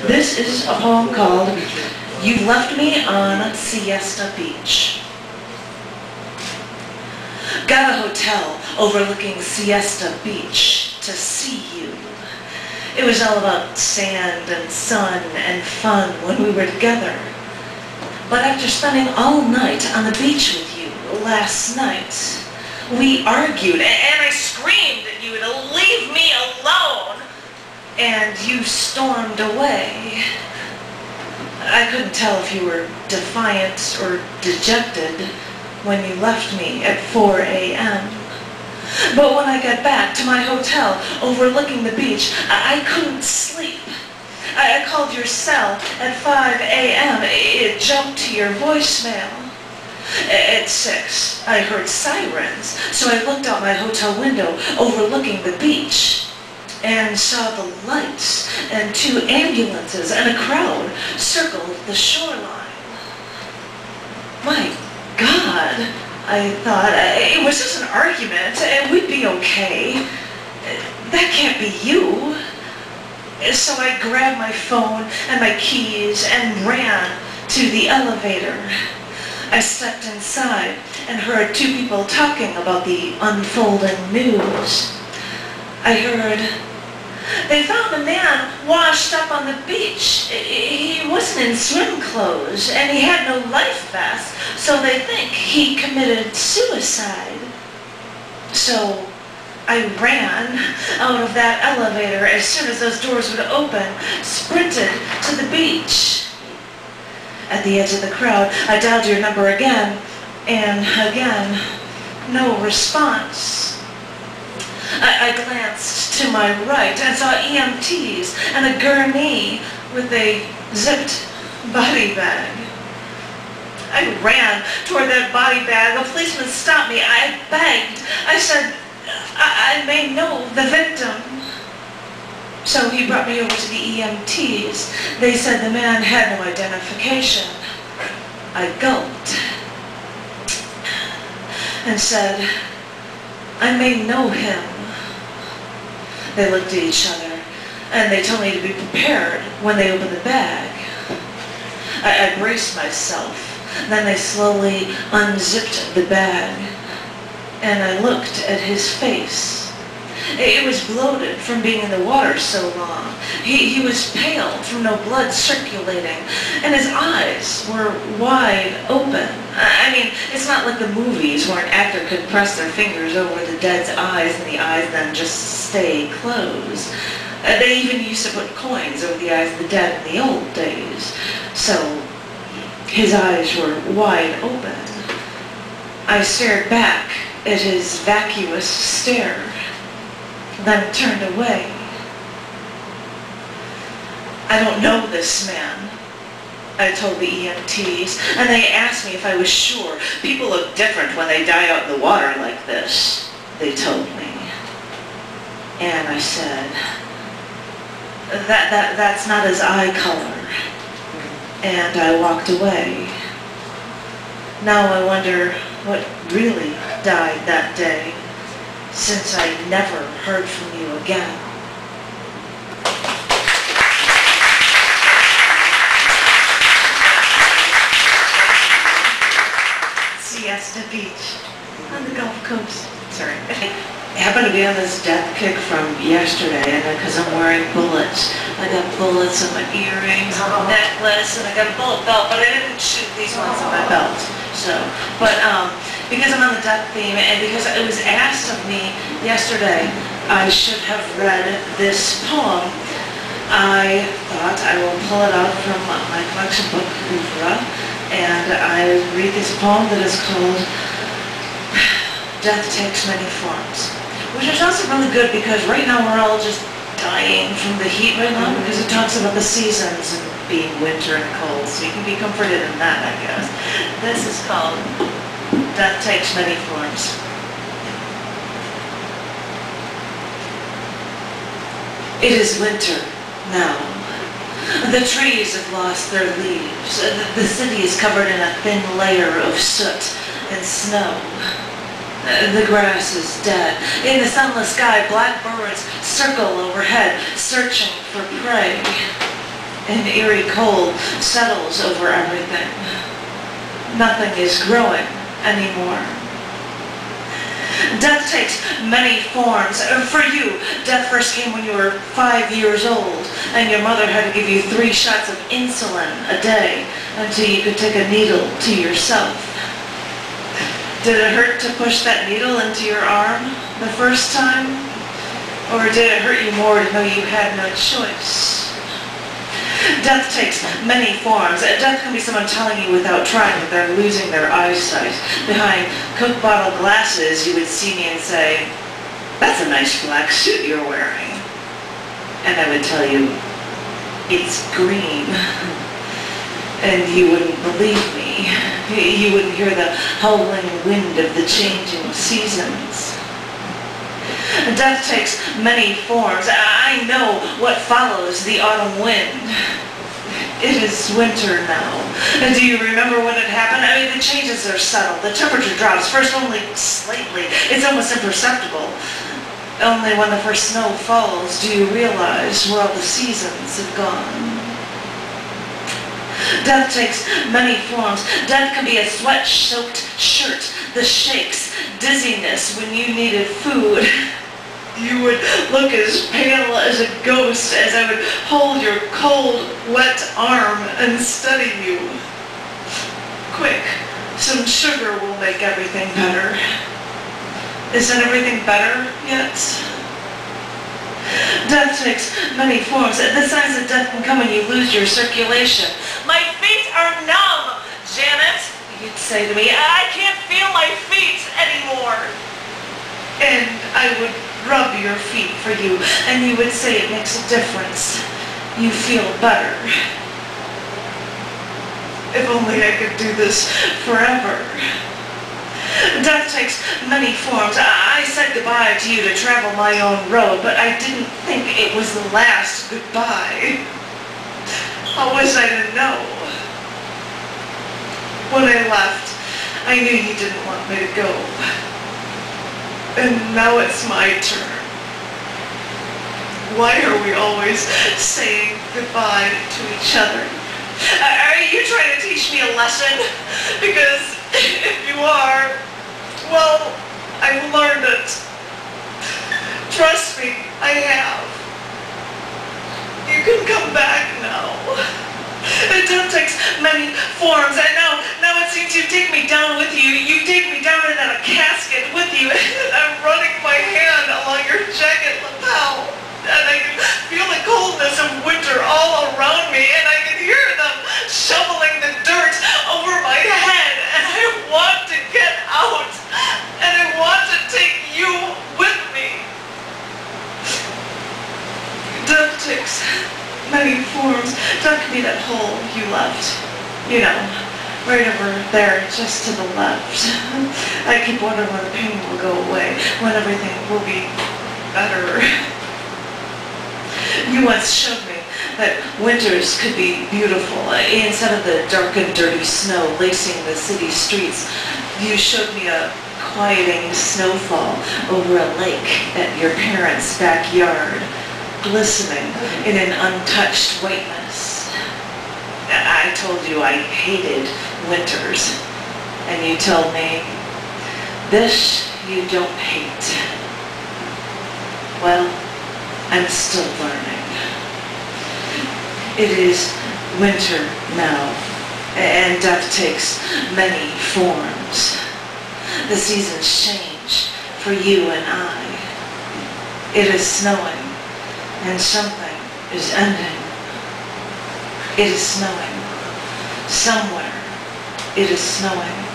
This is a poem called "You've Left Me on Siesta Beach." Got a hotel overlooking Siesta Beach to see you. It was all about sand and sun and fun when we were together. But after spending all night on the beach with you last night, we argued and I screamed at you to leave me alone, and you stormed away. I couldn't tell if you were defiant or dejected when you left me at 4 a.m. But when I got back to my hotel overlooking the beach, I couldn't sleep. I called your cell at 5 a.m. It jumped to your voicemail. At 6, I heard sirens, so I looked out my hotel window overlooking the beach and saw the lights and 2 ambulances and a crowd circled the shoreline. My God, I thought, it was just an argument and we'd be okay. That can't be you. So I grabbed my phone and my keys and ran to the elevator. I stepped inside and heard 2 people talking about the unfolding news. I heard, they found a man washed up on the beach. He wasn't in swim clothes and he had no life vest, so they think he committed suicide. So I ran out of that elevator as soon as those doors would open, sprinted to the beach. At the edge of the crowd, I dialed your number again, and again, no response. I glanced to my right and saw EMTs and a gurney with a zipped body bag. I ran toward that body bag. A policeman stopped me. I begged. I said, I may know the victim. So he brought me over to the EMTs. They said the man had no identification. I gulped and said, I may know him. They looked at each other and they told me to be prepared when they opened the bag. I braced myself. Then they slowly unzipped the bag and I looked at his face. It was bloated from being in the water so long. He was pale from no blood circulating, and his eyes were wide open. I mean, it's not like the movies where an actor could press their fingers over the dead's eyes and the eyes then just stay closed. They even used to put coins over the eyes of the dead in the old days. So his eyes were wide open. I stared back at his vacuous stare, then turned away. I don't know this man, I told the EMTs, and they asked me if I was sure. People look different when they die out in the water like this, they told me. And I said, that's not his eye color. And I walked away. Now I wonder what really died that day, since I never heard from you again. Siesta Beach on the Gulf Coast. Sorry. I happened to be on this death kick from yesterday, and because I'm wearing bullets. I got bullets in my earrings, on my necklace, and I got a bullet belt, but I didn't shoot these ones on my belt. So, but because I'm on the death theme, and because it was asked of me yesterday, I should have read this poem. I thought I will pull it out from my collection book, Kuypers, and I read this poem that is called Death Takes Many Forms, which is also really good because right now we're all just dying from the heat right now, because it talks about the seasons and being winter and cold, so you can be comforted in that, I guess. This is called Death Takes Many Forms. It is winter now. The trees have lost their leaves. The city is covered in a thin layer of soot and snow. The grass is dead. In the sunless sky, black birds circle overhead, searching for prey. An eerie cold settles over everything. Nothing is growing anymore. Death takes many forms. For you, death first came when you were 5 years old, and your mother had to give you 3 shots of insulin a day until you could take a needle to yourself. Did it hurt to push that needle into your arm the first time? Or did it hurt you more to know you had no choice? Death takes many forms. Death can be someone telling you without trying that they're losing their eyesight. Behind Coke bottle glasses, you would see me and say, "That's a nice black suit you're wearing." And I would tell you, "It's green." And you wouldn't believe me. You wouldn't hear the howling wind of the changing seasons. Death takes many forms. I know what follows the autumn wind. It is winter now. And do you remember when it happened? I mean, the changes are subtle. The temperature drops, first only slightly. It's almost imperceptible. Only when the first snow falls do you realize where all the seasons have gone. Death takes many forms. Death can be a sweat-soaked shirt, the shakes, dizziness when you needed food. You would look as pale as a ghost as I would hold your cold, wet arm and study you. Quick, some sugar will make everything better. Isn't everything better yet? Death takes many forms. The signs of death can come when you lose your circulation. "My feet are numb, Janet," you'd say to me. "I can't feel my feet anymore." And I would rub your feet for you, and you would say it makes a difference. You feel better. If only I could do this forever. Death takes many forms. I said goodbye to you to travel my own road, but I didn't think it was the last goodbye. How was I to know? When I left, I knew you didn't want me to go. And now it's my turn. Why are we always saying goodbye to each other? Are you trying to teach me a lesson? Because if you are, well, I've learned it. Trust me, I have. You can come back now. Death takes many forms, and now it seems you take me down with you. You take me down in a casket with you, and I'm running my hand along your jacket lapel, and I can feel the coldness of winter all around me, and I can hear them shoveling the dirt over my head, and I want to get out, and I want to take you with me. Death takes many forms. Death can be that hole you left, you know, right over there, just to the left. I keep wondering when the pain will go away, when everything will be better. You once showed me that winters could be beautiful. Instead of the dark and dirty snow lacing the city streets, you showed me a quieting snowfall over a lake at your parents' backyard, glistening in an untouched whiteness. I told you I hated winters, and you told me, "This you don't hate." Well, I'm still learning. It is winter now, and death takes many forms. The seasons change for you and I. It is snowing, and something is ending. It is snowing. Somewhere it is snowing.